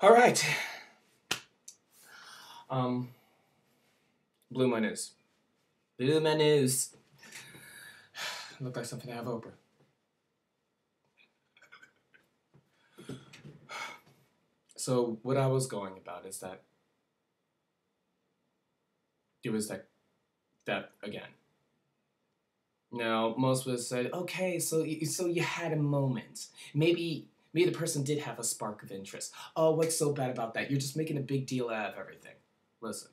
All right. Um, blew my news. Blew my news. Looked like something to have Oprah. So what I was going about is that it was that again. Now most of us said, okay, so you had a moment. Maybe the person did have a spark of interest. Oh, what's so bad about that? You're just making a big deal out of everything. Listen.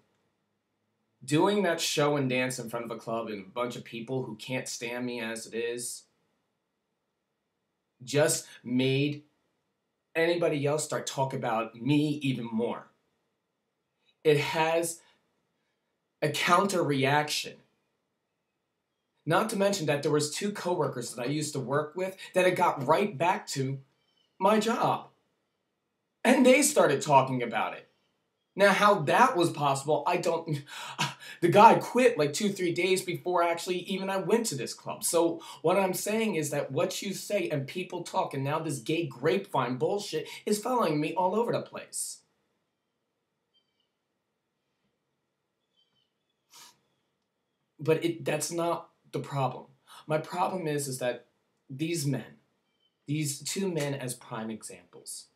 Doing that show and dance in front of a club and a bunch of people who can't stand me as it is just made anybody else start talking about me even more. It has a counter reaction. Not to mention that there was 2 coworkers that I used to work with that it got right back to my job. And they started talking about it. Now, how that was possible, I don't... The guy quit like 2-3 days before actually even I went to this club. So what I'm saying is that what you say and people talk, and now this gay grapevine bullshit is following me all over the place. But that's not the problem. My problem is that these men, these 2 men as prime examples,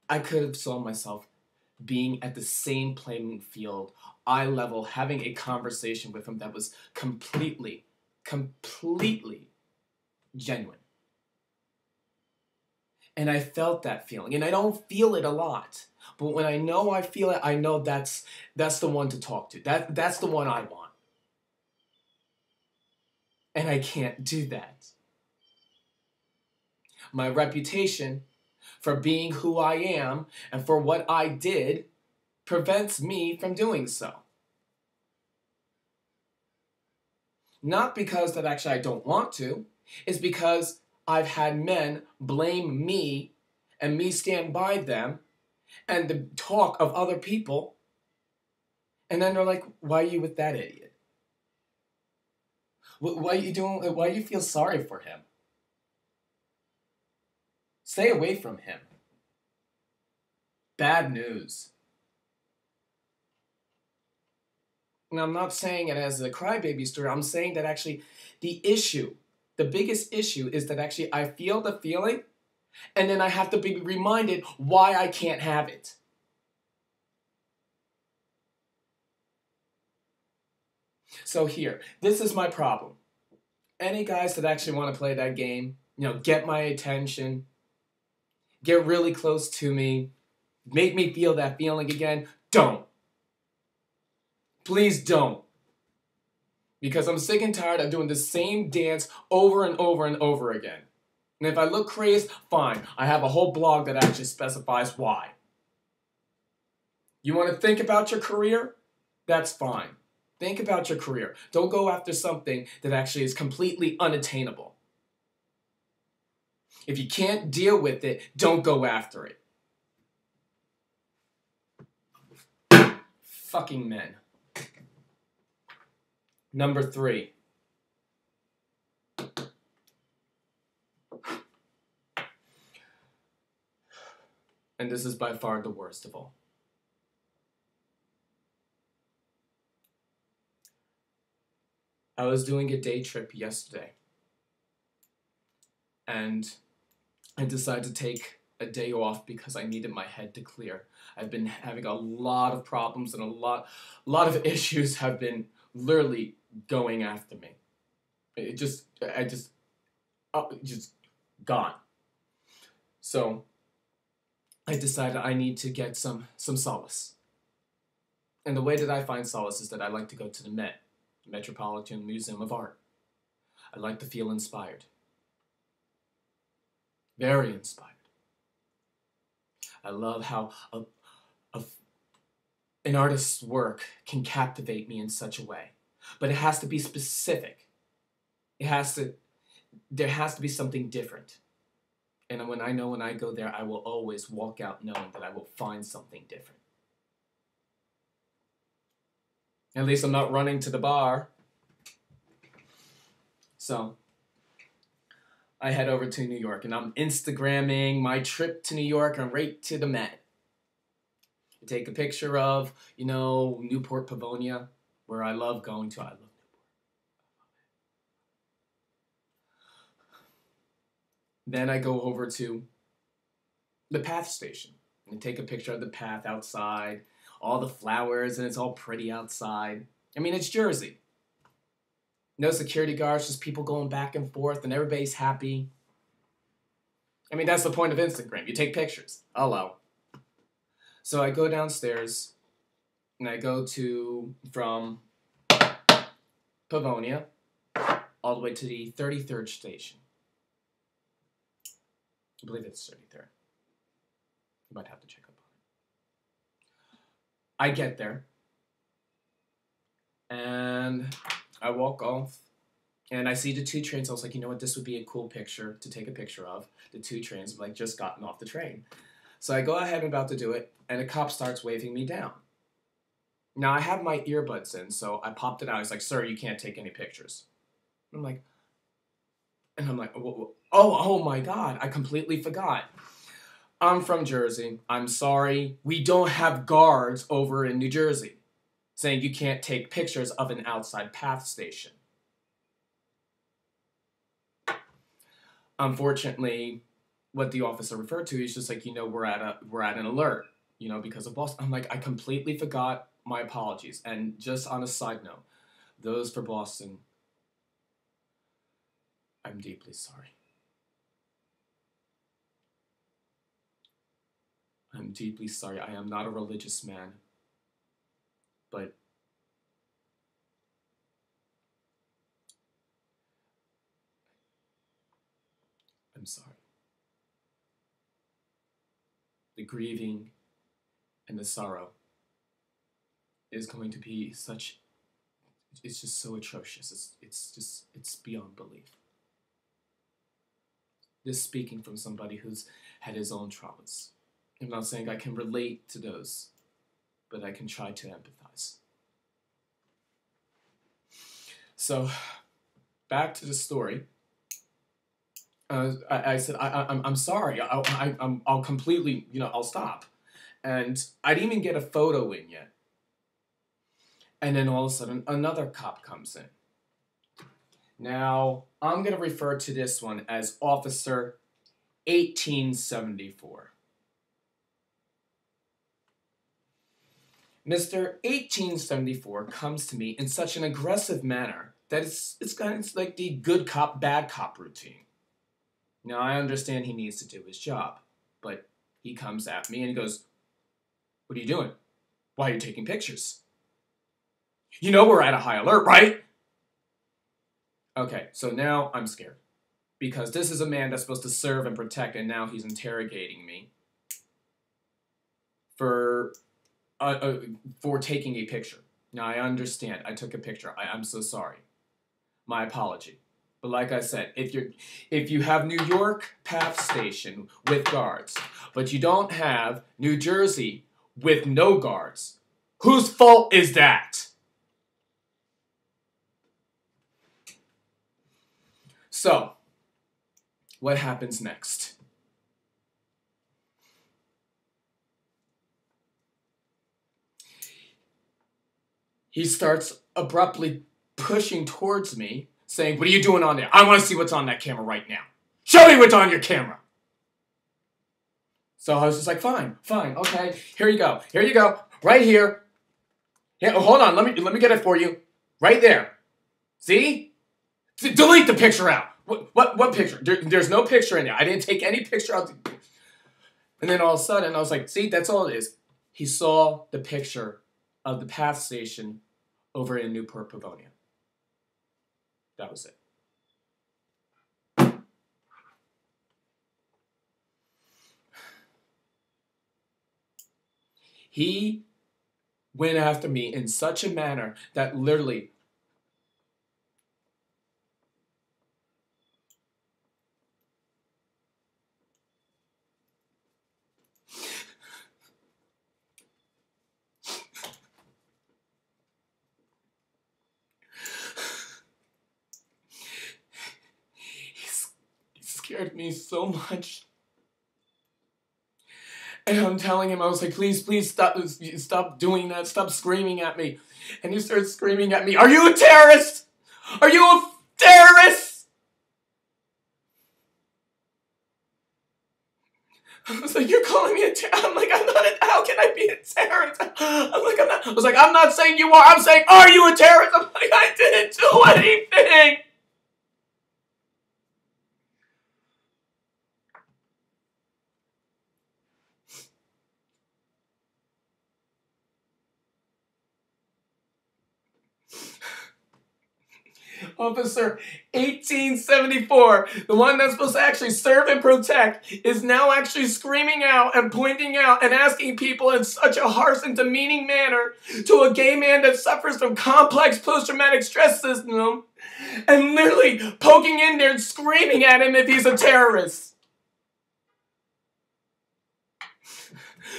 I could have saw myself being at the same playing field, eye level, having a conversation with him that was completely genuine. And I felt that feeling. And I don't feel it a lot. But when I know I feel it, I know that's the one to talk to. That's the one I want. And I can't do that. My reputation for being who I am and for what I did prevents me from doing so. Not because that actually I don't want to, it's because I've had men blame me and me stand by them and the talk of other people, and then they're like, why are you with that idiot? Why do you feel sorry for him? Stay away from him. Bad news. And I'm not saying it as a crybaby story. I'm saying that actually the biggest issue is that actually I feel the feeling and then I have to be reminded why I can't have it. So here, this is my problem. Any guys that actually want to play that game, get my attention, get really close to me, make me feel that feeling again, don't. Please don't. Because I'm sick and tired of doing the same dance over and over and over again. And if I look crazy, fine. I have a whole blog that actually specifies why. You want to think about your career? That's fine. Think about your career. Don't go after something that actually is completely unattainable. If you can't deal with it, don't go after it. Fucking men. Number 3. And this is by far the worst of all. I was doing a day trip yesterday. And I decided to take a day off because I needed my head to clear. I've been having a lot of problems and a lot of issues have been literally going after me. Just gone. So I decided I need to get some solace. And the way that I find solace is that I like to go to the Met, Metropolitan Museum of Art. I like to feel inspired. Very inspired. I love how an artist's work can captivate me in such a way. But it has to be specific. There has to be something different. And when I go there, I will always walk out knowing that I will find something different. At least I'm not running to the bar. So, I head over to New York and I'm Instagramming my trip to New York and right to the Met. I take a picture of, Newport Pavonia, where I love going to. I love Newport. Then I go over to the Path station and take a picture of the Path outside, all the flowers, and it's all pretty outside. I mean, it's Jersey. No security guards, just people going back and forth, and everybody's happy. I mean, that's the point of Instagram. You take pictures. Hello. So I go downstairs, and I go from Pavonia all the way to the 33rd station. I believe it's 33rd. You might have to check up on it. I get there, and I walk off, and I see the two trains. I was like, you know what, this would be a cool picture to take a picture of. The two trains have just gotten off the train. So I go ahead and about to do it, and a cop starts waving me down. Now, I have my earbuds in, so I popped it out. He's like, sir, you can't take any pictures. I'm like, oh my God, I completely forgot. I'm from Jersey. I'm sorry. We don't have guards over in New Jersey saying you can't take pictures of an outside Path station. Unfortunately, what the officer referred to is just like, we're at an alert, because of Boston. I'm like, I completely forgot. My apologies. And just on a side note, those for Boston, I'm deeply sorry. I'm deeply sorry. I am not a religious man, but I'm sorry. The grieving and the sorrow is going to be it's just so atrocious. It's beyond belief. This speaking from somebody who's had his own traumas. I'm not saying I can relate to those, but I can try to empathize. So, back to the story. I said, I'm sorry. I'll completely, I'll stop. And I didn't even get a photo in yet. And then all of a sudden, another cop comes in. Now, I'm going to refer to this one as Officer 1874. Mr. 1874 comes to me in such an aggressive manner that it's like the good cop, bad cop routine. Now, I understand he needs to do his job, but he comes at me and he goes, what are you doing? Why are you taking pictures? You know we're at a high alert, right? Okay, so now I'm scared. Because this is a man that's supposed to serve and protect, and now he's interrogating me for taking a picture. Now, I understand. I took a picture. I'm so sorry. My apology. But like I said, if you have New York Path Station with guards, but you don't have New Jersey with no guards, whose fault is that? So, what happens next? He starts abruptly pushing towards me, saying, what are you doing on there? I want to see what's on that camera right now. Show me what's on your camera. So I was just like, fine, okay, here you go, right here. Yeah, hold on, let me get it for you. Right there. See? Delete the picture out. What picture? There's no picture in there. I didn't take any picture out. And then all of a sudden, I was like, see, that's all it is. He saw the picture of the Path Station over in Newport Pavonia. That was it. He went after me in such a manner that literally scared me so much. And I'm telling him, I was like, please, please stop doing that. Stop screaming at me. And he starts screaming at me, are you a terrorist? Are you a terrorist? I was like, you're calling me a terrorist? I'm like, I'm not how can I be a terrorist? I'm like, I'm not. I was like, I'm not saying you are. I'm saying, are you a terrorist? I'm like, I didn't do anything. Officer 1874, the one that's supposed to actually serve and protect, is now actually screaming out and pointing out and asking people in such a harsh and demeaning manner to a gay man that suffers from complex post-traumatic stress syndrome, and literally poking in there and screaming at him if he's a terrorist.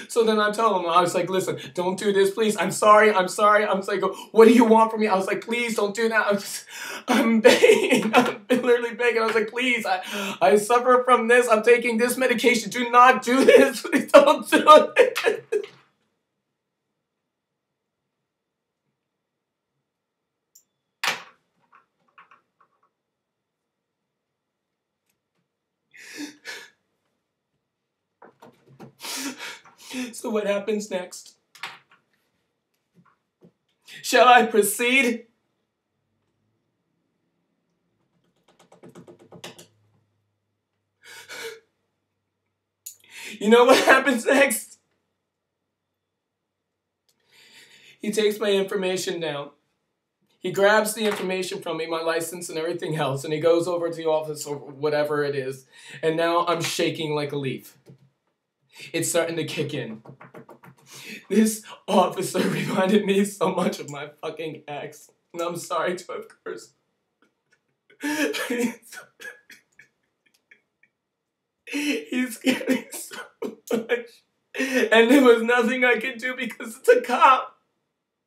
So then I tell him, I was like, listen, don't do this, please. I'm sorry. I was like, what do you want from me? I was like, please don't do that. I'm begging. I'm literally begging. I was like, please, I suffer from this. I'm taking this medication. Do not do this. Please don't do it. So what happens next? Shall I proceed? You know what happens next? He takes my information down. He grabs the information from me, my license and everything else, and he goes over to the office or whatever it is, and now I'm shaking like a leaf. It's starting to kick in. This officer reminded me so much of my fucking ex. And I'm sorry to have cursed. He's getting so much. And there was nothing I could do because it's a cop.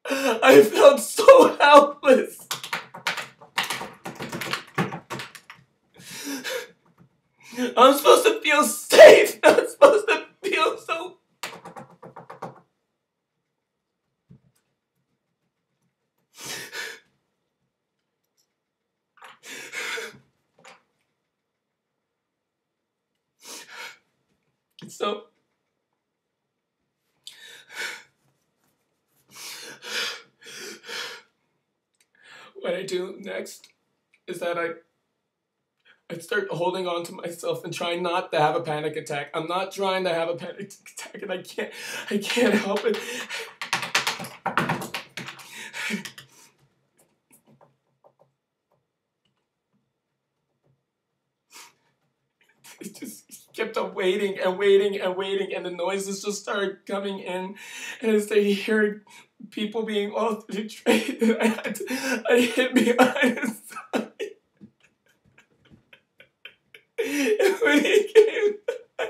I felt so helpless. I'm supposed to feel safe. I'm supposed to feel so... So... what I do next is that I start holding on to myself and trying not to have a panic attack. I'm not trying to have a panic attack, and I can't help it. It just kept on waiting and waiting and waiting, and the noises just started coming in, and as they heard people being all through the train, I hid behind his side. And when he came back,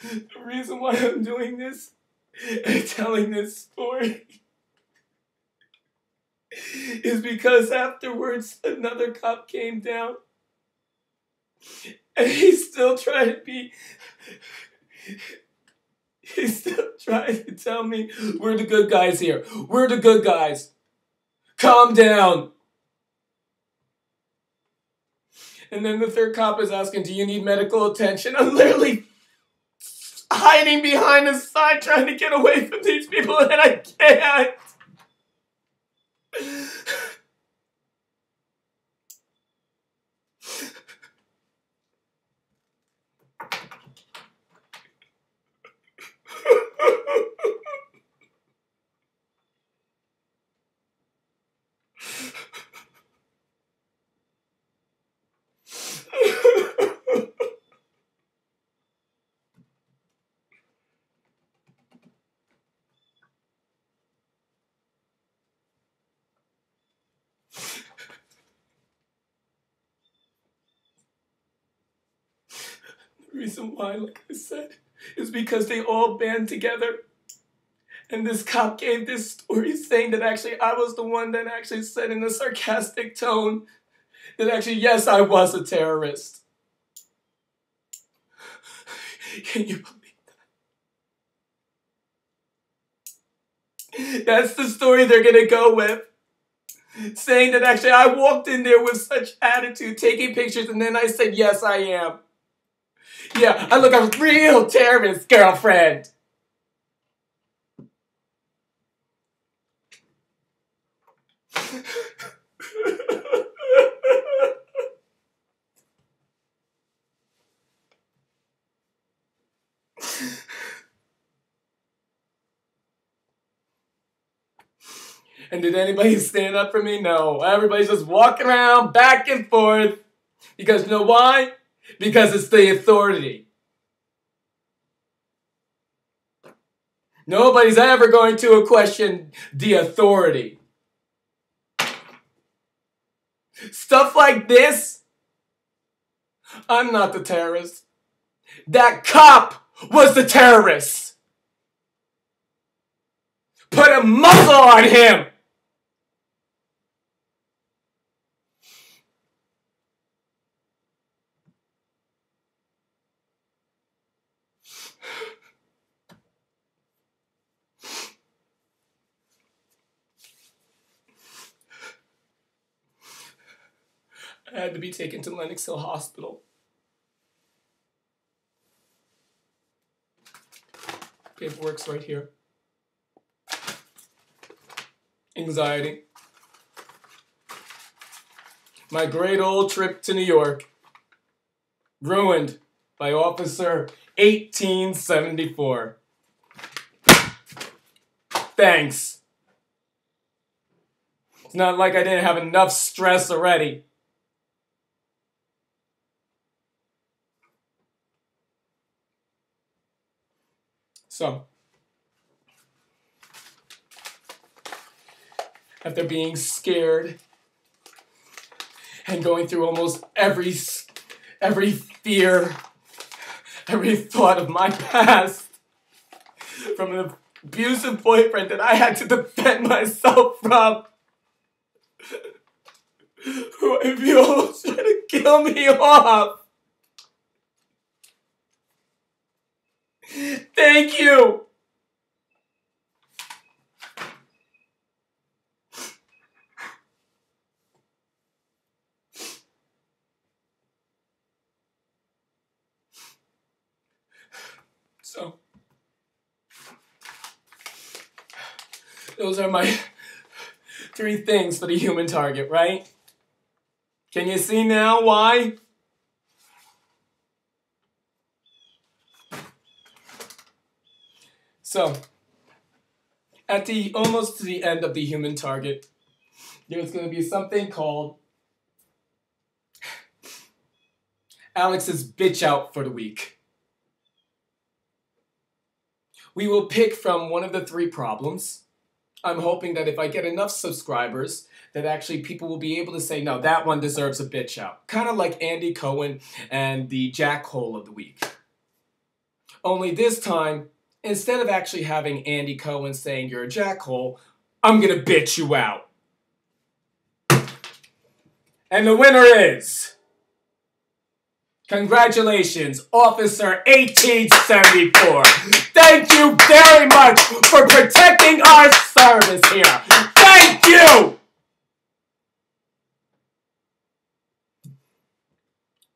the reason why I'm doing this and telling this story is because afterwards another cop came down and he still tried to tell me, we're the good guys here. We're the good guys. Calm down. And then the third cop is asking, do you need medical attention? I'm literally hiding behind the side trying to get away from these people, and I can't. The reason why, like I said, is because they all band together. And this cop gave this story saying that actually I was the one that actually said in a sarcastic tone that actually, yes, I was a terrorist. Can you believe that? That's the story they're gonna go with. Saying that actually I walked in there with such attitude, taking pictures, and then I said, yes, I am. Yeah, I look a real terrorist, girlfriend. And did anybody stand up for me? No. Everybody's just walking around back and forth. Because you know why? Because it's the authority. Nobody's ever going to question the authority. Stuff like this, I'm not the terrorist. That cop was the terrorist. Put a muzzle on him. I had to be taken to Lenox Hill Hospital. Paperwork's right here. Anxiety. My great old trip to New York. Ruined by Officer 1874. Thanks. It's not like I didn't have enough stress already. So, after being scared and going through almost every fear, every thought of my past, from an abusive boyfriend that I had to defend myself from, who I feel was trying to kill me off. Thank you. So, those are my 3 things for the human target, right? Can you see now why? So, at almost to the end of the human target, there's going to be something called Alex's bitch out for the week. We will pick from one of the 3 problems. I'm hoping that if I get enough subscribers, that actually people will be able to say, no, that one deserves a bitch out. Kind of like Andy Cohen and the jackhole of the week. Only this time, instead of actually having Andy Cohen saying you're a jackhole, I'm gonna bitch you out. And the winner is, congratulations, Officer 1874. Thank you very much for protecting our service here. Thank you!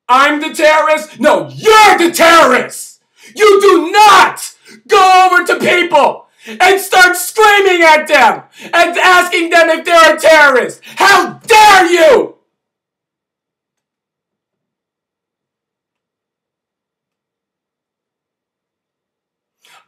I'm the terrorist? No, you're the terrorist! You do not go over to people and start screaming at them and asking them if they're a terrorist. How dare you!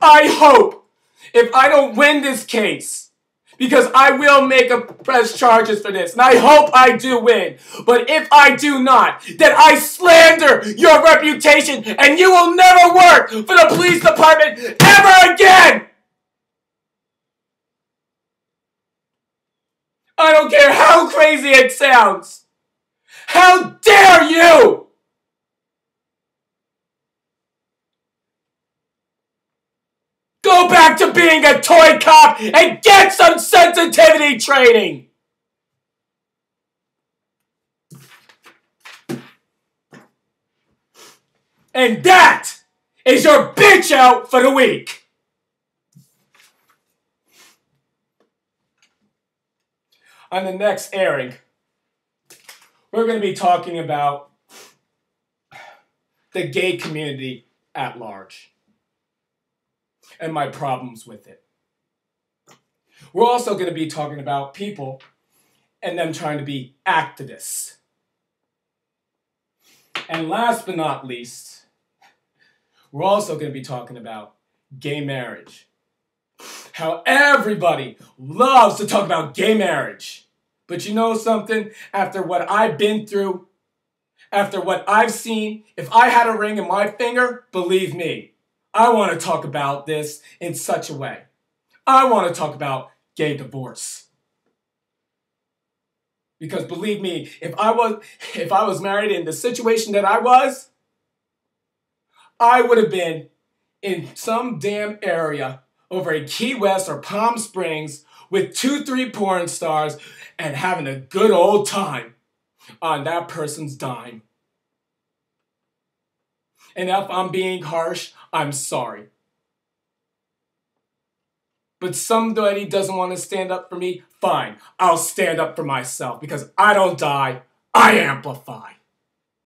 I hope, if I don't win this case, because I will make a press charges for this, and I hope I do win. But if I do not, then I slander your reputation, and you will never work for the police department ever again! I don't care how crazy it sounds! How dare you! being a toy cop and get some sensitivity training. And that is your bitch out for the week. On the next airing, we're going to be talking about the gay community at large and my problems with it. We're also going to be talking about people and them trying to be activists. And last but not least, we're also going to be talking about gay marriage. How everybody loves to talk about gay marriage. But you know something? After what I've been through, after what I've seen, if I had a ring in my finger, believe me, I want to talk about this in such a way. I want to talk about gay divorce. Because believe me, if I was married in the situation that I was, I would have been in some damn area over in Key West or Palm Springs with 2-3 porn stars and having a good old time on that person's dime. And if I'm being harsh, I'm sorry. But somebody doesn't want to stand up for me, fine. I'll stand up for myself because I don't die, I amplify.